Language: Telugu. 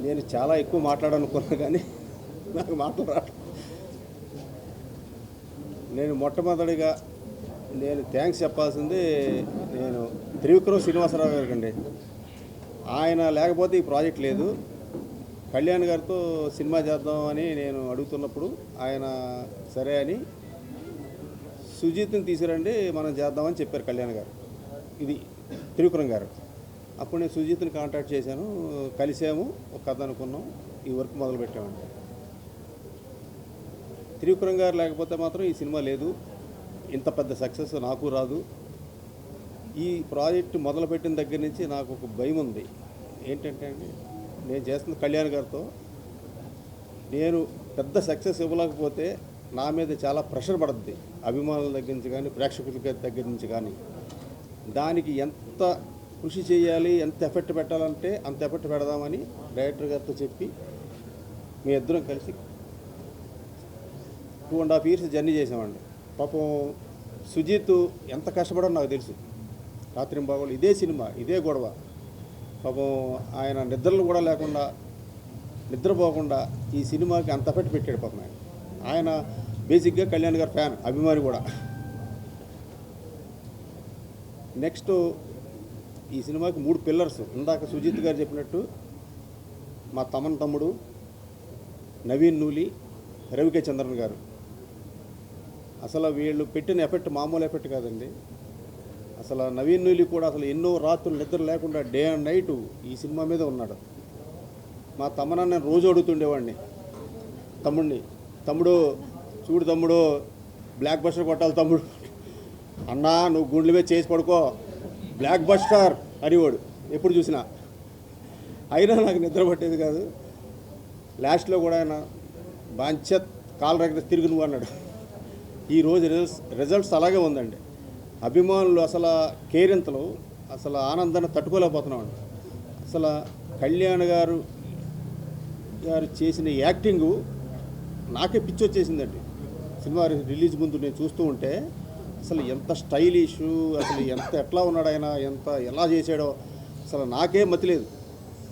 నేను చాలా ఎక్కువ మాట్లాడాలనుకున్నా కానీ నాకు మాటలు రావట్లేదు. నేను మొట్టమొదటిగా థ్యాంక్స్ చెప్పాల్సింది నేను త్రివిక్రమ్ శ్రీనివాసరావు గారికి అండి. ఆయన లేకపోతే ఈ ప్రాజెక్ట్ లేదు. కళ్యాణ్ గారితో సినిమా చేద్దామని నేను అడుగుతున్నప్పుడు ఆయన సరే అని సుజీత్ని తీసుకురండి మనం చేద్దామని చెప్పారు కళ్యాణ్ గారు. ఇది త్రివిక్రమ్ గారు. అప్పుడు నేను సుజీత్ని కాంటాక్ట్ చేశాను, కలిసాము, ఒక కథ అనుకున్నాం, ఈ వర్క్ మొదలుపెట్టామండి. త్రివిక్రమ్ గారు లేకపోతే మాత్రం ఈ సినిమా లేదు, ఇంత పెద్ద సక్సెస్ నాకు రాదు. ఈ ప్రాజెక్టు మొదలుపెట్టిన దగ్గర నుంచి నాకు ఒక భయం ఉంది. ఏంటంటే అండి, నేను చేస్తున్న కళ్యాణ్ గారితో నేను పెద్ద సక్సెస్ ఇవ్వలేకపోతే నా మీద చాలా ప్రెషర్ పడుతుంది, అభిమానుల దగ్గర నుంచి కానీ ప్రేక్షకుల దగ్గర నుంచి కానీ. దానికి ఎంత కృషి చేయాలి, ఎంత ఎఫెక్ట్ పెట్టాలంటే అంత ఎఫెక్ట్ పెడదామని డైరెక్టర్ గారితో చెప్పి మీ ఇద్దరం కలిసి 2.5 years జర్నీ చేసామండి. పాపం సుజీత్ ఎంత కష్టపడో నాకు తెలుసు. రాత్రింబాగోళ్ళు ఇదే సినిమా, ఇదే గొడవ. పాపం ఆయన నిద్రలు కూడా లేకుండా, నిద్రపోకుండా ఈ సినిమాకి అంత ఎఫెక్ట్ పెట్టాడు. పాపం ఆయన బేసిక్గా కళ్యాణ్ గారి ఫ్యాన్, అభిమాని కూడా. నెక్స్ట్ ఈ సినిమాకి 3 పిల్లర్స్. ఇందాక సుజిత్ గారు చెప్పినట్టు మా తమ్ముడు నవీన్ నూలి, రవికే చంద్రన్ గారు. అసలు వీళ్ళు పెట్టిన ఎఫెక్ట్ మామూలు ఎఫెక్ట్ కాదండి. అసలు నవీన్ నూలి కూడా అసలు ఎన్నో రాత్రులు నిద్ర లేకుండా డే అండ్ నైట్ ఈ సినిమా మీద ఉన్నాడు. మా తమ్మన నేను రోజు అడుగుతుండేవాడిని తమ్ముడు చూడు తమ్ముడు, బ్లాక్ బస్టర్ కొట్టాలి తమ్ముడు, అన్నా నువ్వు గుండెల మీద చేసి పడుకో, బ్లాక్ బస్టర్ అనేవాడు ఎప్పుడు చూసినా. అయినా నాకు నిద్ర పట్టేది కాదు. లాస్ట్లో కూడా ఆయన బాంచత్ కాలు రగిన తిరిగి నువ్వు అన్నాడు. ఈరోజు రిజల్ట్స్ అలాగే ఉందండి. అభిమానులు అసలు కేరింతలు, అసలు ఆనందాన్ని తట్టుకోలేకపోతున్నామండి. అసలు కళ్యాణ్ గారు చేసిన యాక్టింగు నాకే పిచ్చి వచ్చేసిందండి. సినిమా రిలీజ్ ముందు నేను చూస్తూ ఉంటే అసలు ఎంత స్టైలిష్, అసలు ఎట్లా ఉన్నాడు ఆయన, ఎలా చేశాడో అసలు నాకే మతిలేదు.